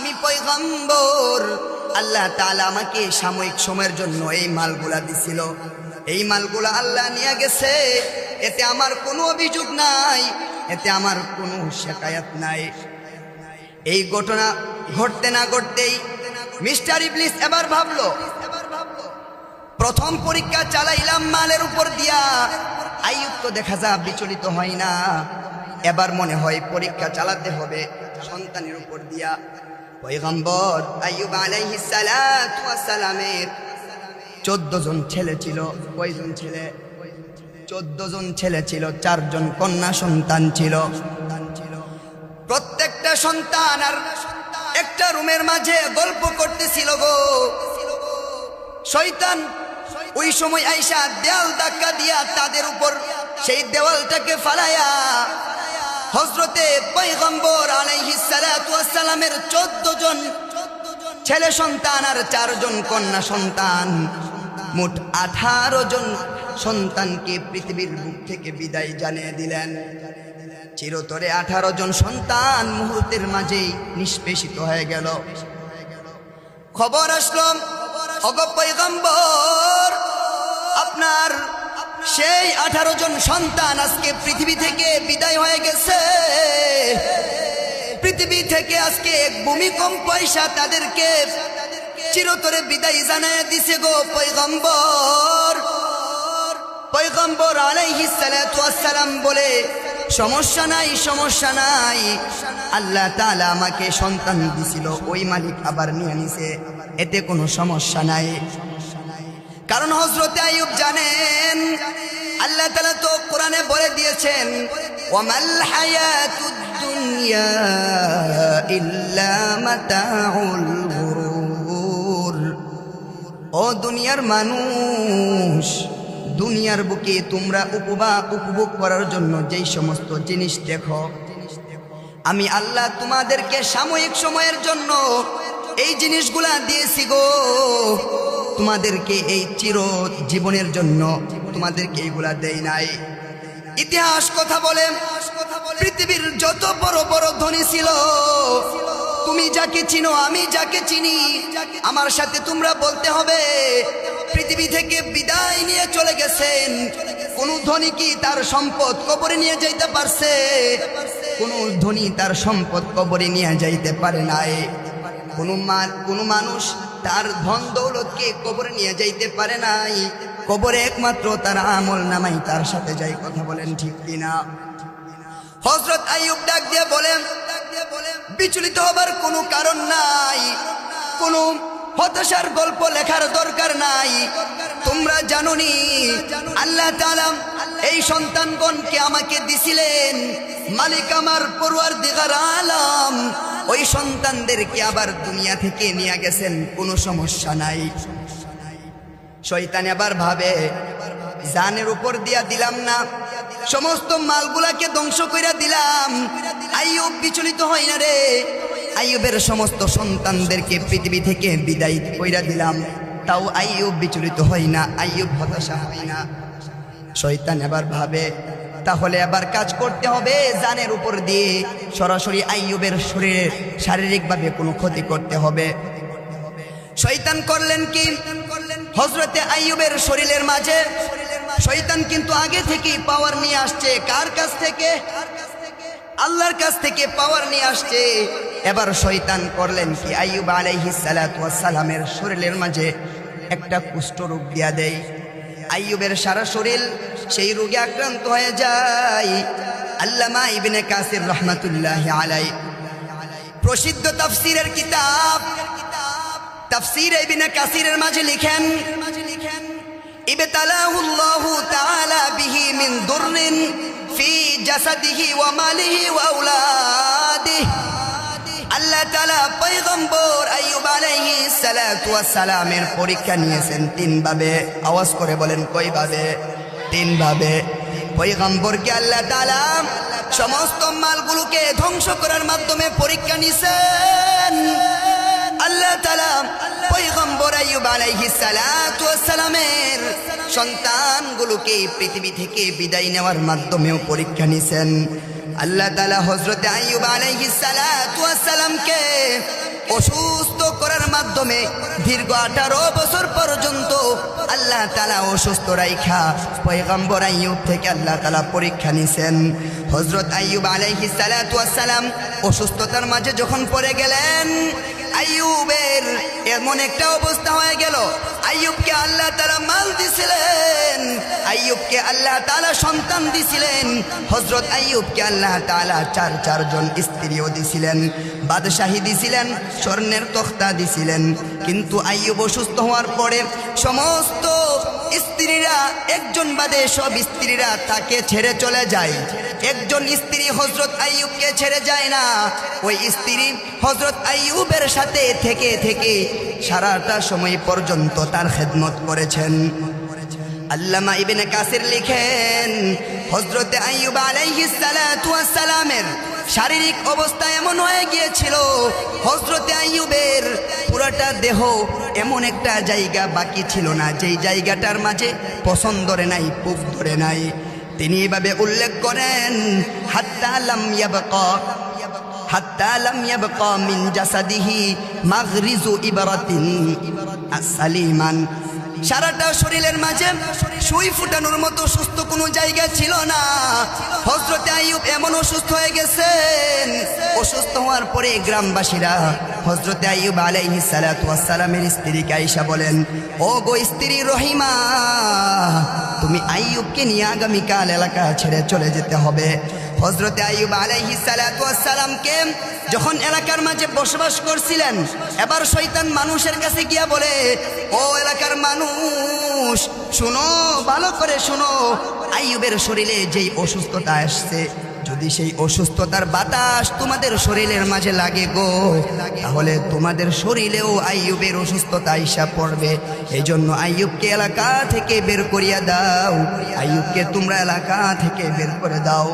আমি পয়গম্বর, আল্লাহ তাআলা আমাকে সাময়িক সময়ের জন্য এই মালগুলা দিছিল, এই মালগুলা আল্লাহ নিয়ে গেছে, এতে আমার কোনো অভিযোগ নাই, এতে আমার কোনো শিকায়াত নাই। এই ঘটনা ঘটতে না ঘটতেই মিস্টার ইবলিস এবার ভাবলো, প্রথম পরীক্ষা চালাইলাম মালের উপর দিয়া, আইয়ুব তো দেখা যা বিচলিত হয় না, এবার মনে হয় পরীক্ষা চালাতে হবে সন্তানের উপর দিয়া। পয়গম্বর আইয়ুব আলাইহিস সালাতু ওয়াস সালামের 14 জন ছেলে ছিল। কয়জন ছেলে? 14 জন ছেলে ছিল, 4 জন কন্যা সন্তান ছিল। প্রত্যেকটা সন্তান আর একটা রুমের মাঝে গল্প করতেছিল গো। শয়তান ওই সময় আইসা দেওয়াল ধাক্কা দিয়া তাদের উপর সেই দেওয়ালটাকে ফালাইয়া হযরতে পয়গম্বর আলাইহিস সালাতু ওয়াস সালামের 14 জন ছেলে সন্তান আর 4 জন কন্যা সন্তান, মোট 18 জন সন্তানকে পৃথিবীর বুক থেকে বিদায় জানিয়ে দিলেন। চিরতরে 18 জন সন্তান মুহূর্তের মাঝেই নিষ্পেষিত হয়ে গেল। খবর আসলো, ওগো পয়গম্বর, আপনার সেই 18 জন সন্তান আজকে পৃথিবী থেকে বিদায় হয়ে গেছে। পৃথিবী থেকে আজকে এক ভূমিকম্প এসে তাদেরকে চিরতরে বিদায় জানায় দিছে গো পয়গম্বর। পয়গম্বর আলাইহিস সালাতু ওয়াস সালাম বলে, সমস্যা নাই, সমস্যা নাই, আল্লাহ তাআলা আমাকে সন্তান দিছিল, ওই মালিক আবার নিয়ে নিছে, এতে কোনো সমস্যা নাই। কারণ হযরতে আইয়ুব জানেন, আল্লাহ তাআলা তো কোরআনে বলে দিয়েছেন, ওয়ামাল হায়াতুদ দুনিয়া ইল্লা মাতাউল গুরুর। ও দুনিয়ার মানুষ, দুনিয়ার বুকে তোমরা উপভোগ করার জন্য যেই সমস্ত জিনিস দেখো, আমি আল্লাহ তোমাদেরকে সাময়িক সময়ের জন্য এই জিনিসগুলা দিয়েছি গো। তোমাদেরকে এই চির জীবনের জন্য তোমাদেরকে এইগুলা দেই নাই। ইতিহাস কথা বলে, পৃথিবীর যত বড় বড় ধনী ছিল, তুমি যাকে চিনো, আমি যাকে চিনি, আমার সাথে তোমরা বলতে হবে, পৃথিবী থেকে বিদায় নিয়ে চলে গেছেন। কোন ধনী কি তার সম্পদ কবরে নিয়ে যাইতে পারছে? কোন ধনী তার সম্পদ কবরে নিয়ে যাইতে পারে নাই। কোন মানুষ তার ধন দৌলতকে কবরে নিয়ে যাইতে পারে নাই। কবরে একমাত্র তার আমল নামাই তার সাথে যাই। কথা বলেন ঠিক কিনা? হযরত আইয়ুব ডাক দিয়ে বলেন, বিচলিত হবার কোনো কারণ নাই, কোনো হতাশার গল্প লেখার দরকার নাই। তোমরা জানোনি আল্লাহ তাআলা এই সন্তানগণকে আমাকে দিছিলেন, মালিক আমার পরওয়ারদিগার আলম ওই সন্তানদেরকে আবার দুনিয়া থেকে নিয়ে গেছেন, কোনো সমস্যা নাই। শয়তান আবার ভাবে, জানের উপর দিয়া দিলাম না, সমস্ত মালগুলাকে ধ্বংস কইরা দিলাম, আইয়ুব বিচলিত হয় না রে। আইয়ুবের সমস্ত সন্তানদেরকে পৃথিবী থেকে বিদায় কইরা দিলাম, তাও আইয়ুব বিচলিত হয় না, আইয়ুব হতাশা হয় না। শয়তান এবার ভাবে, তাহলে আবার কাজ করতে হবে, জানের উপর দিয়ে সরাসরি আইয়ুবের শরীরে শারীরিকভাবে কোনো ক্ষতি করতে হবে। শয়তান করলেন কি, হযরতে আইয়ুবের শরীরের মাঝে শয়তান কিন্তু আগে থেকেই পাওয়ার নিয়ে আসছে। কার কাছ থেকে? আল্লাহর কাছ থেকে পাওয়ার নিয়ে আসছে। এবার শয়তান করলেন কি, আইয়ুব আলাইহিস সালাতু ওয়াস সালামের শরীরের মাঝে একটা কুষ্ঠ রোগ দিয়া দেয়। আইয়ুবের সারা শরীর সেই রোগে আক্রান্ত হয়ে যায়। আল্লামা ইবনে কাসির রাহমাতুল্লাহি আলাইহি প্রসিদ্ধ তাফসীরের কিতাব তাফসীর ইবনে কাসিরের মাঝে লিখেন, ইবতালাহুল্লাহু তাআলা বিহি মিন দুররিন ফি জাসাদিহি ওয়া মালিহি ওয়া আওলাদিহি। আল্লাহ তাআলা পয়গম্বর আইয়ুব আলাইহিস সালাতু ওয়াস সালামের পরীক্ষা নিয়েছেন 3 ভাবে। আওয়াজ করে বলেন, কয় ভাবে? 3 ভাবে। পয়গম্বরকে আল্লাহ তাআলা সমস্ত মালগুলোকে ধ্বংস করার মাধ্যমে পরীক্ষা নিয়েছেন। আল্লাহ তাআলা পয়গম্বর আইয়ুব আলাইহিস সালাতু ওয়াস সালামের সন্তানগুলোকে পৃথিবী থেকে বিদায় নেওয়ার মাধ্যমেও পরীক্ষা নিয়েছেন। আল্লাহ তাআলা হযরতে আইয়ুব আলাইহিস সালাতু ওয়াস সালামকে অসুস্থ করার মাধ্যমে দীর্ঘ 18 বছর পর্যন্ত আল্লাহ তাআলা অসুস্থ রাইখা পয়গম্বর আইয়ুব থেকে আল্লাহ তাআলা পরীক্ষা নিছেন। হযরত আইয়ুব আলাইহিস সালাতু ওয়াস সালাম অসুস্থতার মাঝে যখন পড়ে গেলেন, আইয়ুবের এমন একটা অবস্থা হয়ে গেল, আইয়ুবকে আল্লাহ তাআলা মাল দিছিলেন, আইয়ুবকে আল্লাহ তাআলা সন্তান দিছিলেন, হযরত আইয়ুবকে আল্লাহ তাআলা চারজন স্ত্রীও দিছিলেন, বাদশাহী দিছিলেন, স্বর্ণের তখতা দিছিলেন। কিন্তু আইয়ুব অসুস্থ হওয়ার পরে সমস্ত স্ত্রীরা একজন বাদে সব স্ত্রীরা তাকে ছেড়ে চলে যায়। একজন স্ত্রী হযরত আইয়ুবকে ছেড়ে যায় না, ওই স্ত্রী হযরত আইয়ুবের সাথে থেকে থেকে সারাটা সময় পর্যন্ত তার খেদমত করেছেন। আল্লামা ইবনে কাসির লিখেন, হযরতে আইয়ুব আলাইহিস সালাতু ওয়াস সালামের শারীরিক অবস্থা এমন হয়ে গিয়েছিল, হযরতে আইয়ুবের পুরোটা দেহ এমন একটা জায়গা বাকি ছিল না যেই জায়গাটার মাঝে পছন্দ ধরে নাই, পুক ধরে নাই। তিনি এভাবে উল্লেখ করেন, হাত্তা লাম ইয়াবকা মিন জাসাদিহি মাগরিজু ইবরাতিন আসসালিমান। সারাটা শরীরের মাঝে সুই ফুটানোর মতো সুস্থ কোনো জায়গা ছিল না। হযরতে আইয়ুব এমন অসুস্থ হয়ে গেছেন, অসুস্থ হওয়ার পরে গ্রামবাসীরা হযরতে আইয়ুব আলাইহিস সালাতু ওয়াস সালামের স্ত্রীকে আয়েশা বলেন, ও গো স্ত্রী রহিমা, তুমি আইয়ুবকে নিয়ে আগামীকাল এলাকা ছেড়ে চলে যেতে হবে। হযরতে আইয়ুব আলাইহিস সালাতু ওয়াস সালামকে যখন এলাকার মাঝে বসবাস করছিলেন, এবার শয়তান মানুষের কাছে গিয়া বলে, ও এলাকার মানুষ শুনো, ভালো করে শুনো, আইয়ুবের শরীরে যেই অসুস্থতা আসছে, যদি সেই অসুস্থতার বাতাস তোমাদের শরীরের মাঝে লাগে গো, তাহলে তোমাদের শরীরেও আইয়ুবের অসুস্থতা আইসা পড়বে। এই জন্য আইয়ুবকে এলাকা থেকে বের করিয়া দাও, আইয়ুবকে তোমরা এলাকা থেকে বের করে দাও।